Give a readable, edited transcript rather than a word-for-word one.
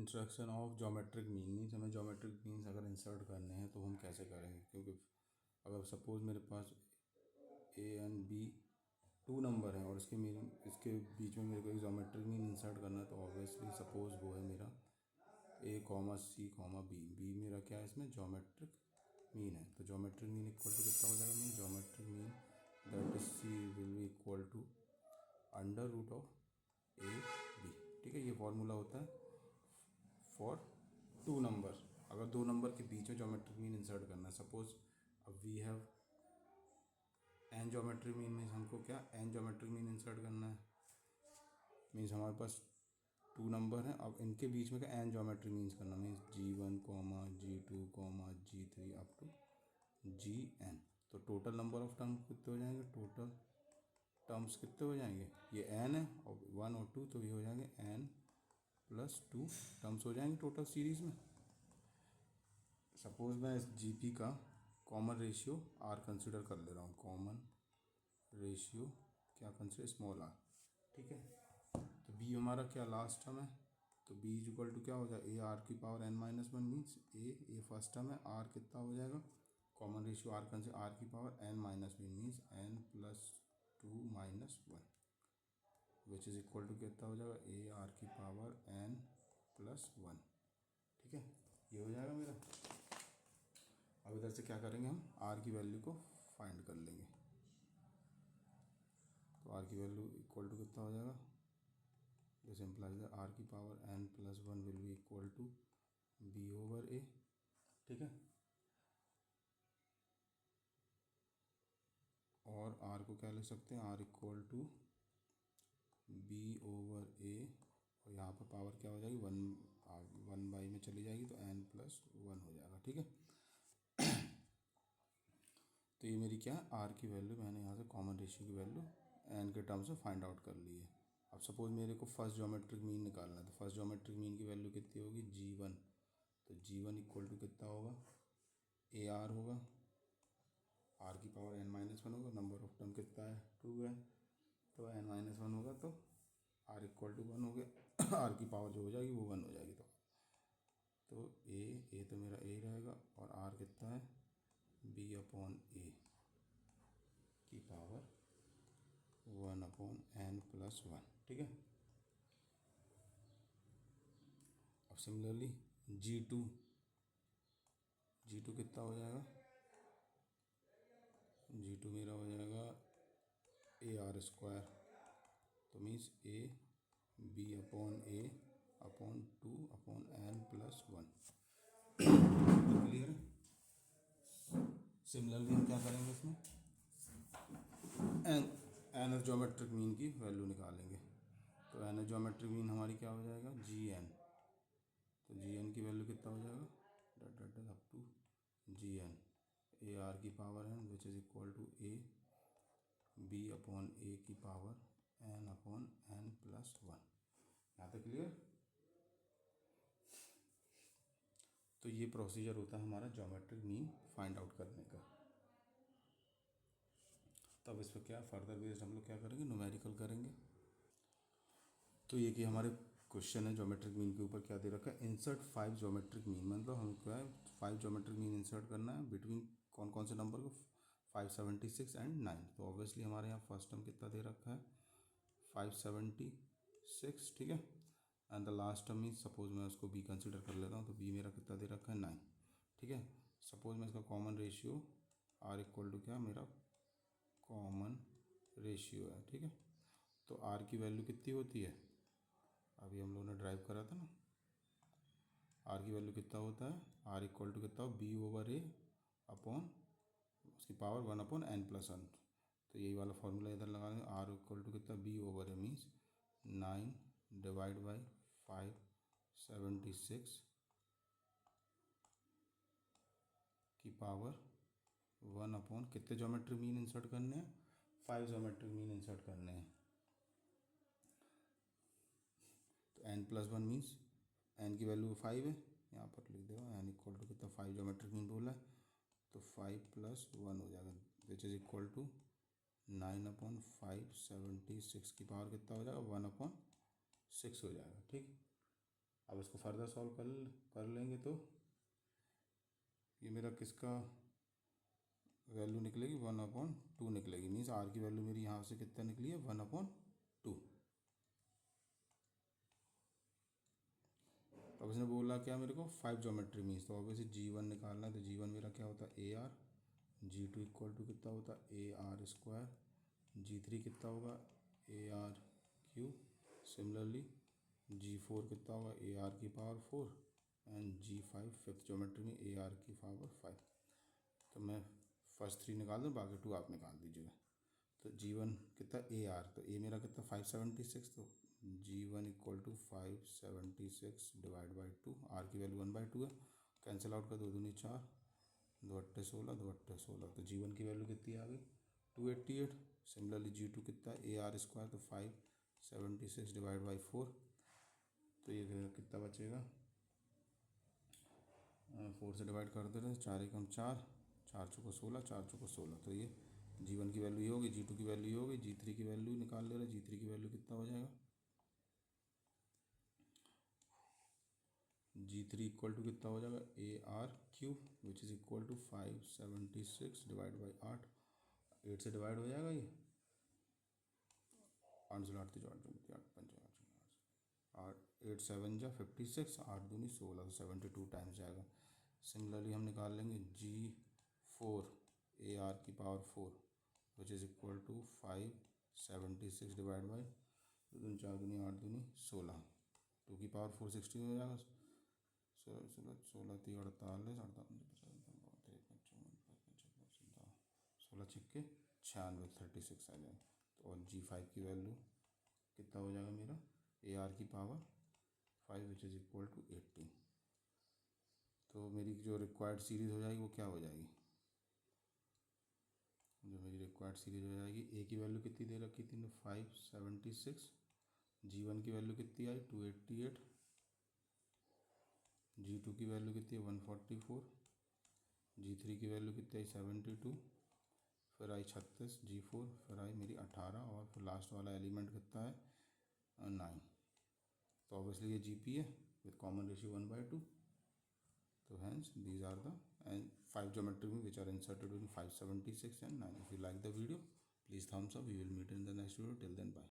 Instruction of geometric mean means हमें geometric means अगर insert करने हैं तो हम कैसे करेंगे, क्योंकि अगर सपोज मेरे पास A and B two number है और इसके बीच में मेरे को एक जोमेट्रिक मीन इंसर्ट करना है, तो ऑब्वियसली सपोज वो है मेरा ए comma C comma B. B मेरा क्या है, इसमें जोमेट्रिक मीन है। तो जोमेट्रिक मीन इक्वल टू कितना हो जाएगा, mean geometric mean that is C will be equal to under root of A B. ठीक है, ये फॉर्मूला होता है फॉर टू नंबर। अगर दो नंबर के बीच में जोमेट्रिक मीन इंसर्ट करना है, सपोज अब we have N geometric mean, means हमको क्या एन जोमेट्रिक मीन इंसर्ट करना है। मीन्स हमारे पास टू नंबर हैं, अब इनके बीच में क्या एन जोमेट्रिक मीन्स करना, means G1 comma G2 comma G3 up to Gn। तो टोटल नंबर ऑफ टर्म्स कितने हो जाएंगे, टोटल टर्म्स कितने हो जाएंगे, ये n है और 1 और 2, तो ये हो जाएंगे n+2 टर्म्स हो जाएंगे टोटल सीरीज़ में। सपोज मैं इस GP का कॉमन रेशियो r कंसिडर कर ले रहा हूँ, कॉमन रेशियो क्या कंसिडर, स्मॉल r। ठीक है, तो b हमारा क्या लास्ट टर्म है, तो b इज इक्वल टू क्या हो जाएगा, ए आर की power n-1 means A first term है, r कितना हो जाएगा, common ratio r consider r की power n-1 means n+2 - 1 which is equal to कितना हो जाएगा, ए आर की पावर n+1। ठीक है, ये हो जाएगा मेरा। अब इधर से क्या करेंगे, हम r की वैल्यू को फाइंड कर लेंगे। तो r की वैल्यू इक्वल टू कितना हो जाएगा, दिस इम्प्लाइज दैट r की power n+1 will be equal to b/a। ठीक है, और r को क्या लिख सकते हैं, r इक्वल टू b/a, और यहाँ पर पावर क्या हो जाएगी, 1/1 में चली जाएगी तो n+1 हो जाएगा। ठीक है, तो ये मेरी क्या है, r की वैल्यू मैंने यहाँ से कॉमन रेशियो की वैल्यू n के टर्म्स में फाइंड आउट कर ली है। अब सपोज मेरे को फर्स्ट ज्योमेट्रिक मीन निकालना है, तो फर्स्ट ज्योमेट्रिक मीन की वैल्यू कितनी होगी, G1। तो G1 इक्वल टू कितना होगा, ए आर होगा, r की पावर n-1 होगा, नंबर ऑफ टर्म कितना है, 2 है, तो n-1 होगा तो r इक्वल टू 1 हो गया, r की पावर जो हो जाएगी वो 1 हो जाएगी। तो ए तो मेरा a रहेगा और r कितना है, b/a की पावर 1/n+1। ठीक है, अब सिमिलरली G2 कितना हो जाएगा, G2 मेरा हो जाएगा AR², तो मीन्स b/a/2/n+1। क्लियर है। सिमिलरली हम क्या करेंगे, इसमें एन ज्योमेट्रिक मीन की वैल्यू निकालेंगे। तो एन ज्योमेट्रिक मीन हमारी क्या हो जाएगा, Gn। तो Gn की वैल्यू कितना हो जाएगा, डट up to Gn A R की power n which is equal to a b/a की पावर n/n+1। यहाँ तक क्लियर। तो ये प्रोसीजर होता है हमारा ज्योमेट्रिक मीन फाइंड आउट करने का। तब इस पर क्या फर्दर बेस्ड हम लोग क्या करेंगे, न्यूमेरिकल करेंगे। तो ये कि हमारे क्वेश्चन है ज्योमेट्रिक मीन के ऊपर क्या दे रखा है, इंसर्ट 5 ज्योमेट्रिक मीन, मतलब हम क्या है 5 ज्योमेट्रिक मीन इंसर्ट करना है बिटवीन कौन कौन से नंबर को, 576 एंड 9। तो ऑब्वियसली हमारे यहाँ फर्स्ट टर्म कितना दे रखा है, 576। ठीक है, and the last term mean suppose मैं उसको बी कंसिडर कर लेता हूँ, तो बी मेरा कितना दे रखा है, 9। ठीक है, सपोज मैं इसका common ratio R equal to क्या मेरा कॉमन रेशियो है। ठीक है, तो आर की वैल्यू कितनी होती है, अभी हम लोगों ने ड्राइव करा था ना, आर की वैल्यू कितना होता है, आर इक्वल टू कितना हो, b/a अपॉन उसकी पावर 1/n+1। तो यही वाला फॉर्मूला इधर लगा देंगे, आर इक्वल टू कितना, b/a मीन्स 9 डिवाइड बाई 576 की पावर 1 कितने ज्योमेट्रिक मीन इंसर्ट करने हैं, 5 ज्योमेट्रिक मीन इंसर्ट करने हैं। तो n+1 मीन्स n की वैल्यू 5 है, यहाँ पर लिख दो n इक्वल टू कितना, 5 ज्योमेट्रिक मीन बोला है, तो 5+1 हो जाएगा विच इज़ इक्वल टू 9/576 की पावर कितना हो जाएगा, 1/6 हो जाएगा। ठीक, अब इसको फर्दर सॉल्व कर लेंगे तो ये मेरा किसका वैल्यू निकलेगी 1/2 निकलेगी। मीन्स आर की वैल्यू मेरी यहाँ से कितना निकली है 1/2। तो अब इसने बोला क्या मेरे को 5 ज्योमेट्री मीन्स, तो ऑब्वियसली G1 निकालना है। तो G1 मेरा क्या होता है AR, G2 इक्वल टू कितना होता है AR², G3 कितना होगा AR³ सिमिलरली G4 कितना होगा AR⁴ and G5 fifth geometry में AR⁵। तो मैं फर्स्ट 3 निकाल दूँ, बाकी 2 आप निकाल दीजिएगा। तो G1 कितना AR, तो A मेरा कितना 576, तो G1 equal to 576 divide by 2, R की वैल्यू 1/2 है, कैंसिल आउट कर 2 दूनी 4, 2 अट्ठे 16, 2 अट्ठे 16। तो G1 की वैल्यू कितनी आ गई 288। सिमिलरली G2 कितना AR², तो 576 डिवाइड बाई 4, तो ये कितना बचेगा 4 से डिवाइड कर दे रहे हैं, 4 एकम 4, 4 चौको 16, 4 चौको 16। तो ये G1 की वैल्यू ये होगी, G2 की वैल्यू ये होगी, G3 की वैल्यू निकाल ले रहे हैं। G3 की वैल्यू कितना हो जाएगा G3 इक्वल टू कितना हो जाएगा AR³ which is equal to 576 divide by 8, 8 से डिवाइड हो जाएगा ये 8 से 8 8 7 जा 56, 8 दूनी 16, तो 72 टाइम्स जाएगा। सिमिलरली हम निकाल लेंगे G4 AR⁴ which is equal to 576 divide by 2 4 दूनी 8 दूनी 16, 2⁴ 16 हो जाएगा। 16 16 3 48 16 छिक्के 96 36 आ जाएगा। तो और G5 की वैल्यू कितना हो जाएगा मेरा AR⁵ which is equal to 18। तो मेरी जो रिक्वायर्ड सीरीज़ हो जाएगी वो क्या हो जाएगी, जो मेरी रिक्वायर्ड सीरीज हो जाएगी, ए की वैल्यू कितनी दे रखी थी 576, G1 की वैल्यू कितनी आई 288, G2 की वैल्यू कितनी है 144, G3 की वैल्यू कितनी आई 72, फिर आई 36 G4, फिर आई मेरी 18 और फिर लास्ट वाला एलिमेंट कितना है 9। तो ऑब्वियसली ये GP है विद कॉमन रेशियो 1/2। तो hence these are the and 5 geometry which are inserted in 576 and 9. If you like the video, please thumbs up. We will meet in the next video. Till then, bye.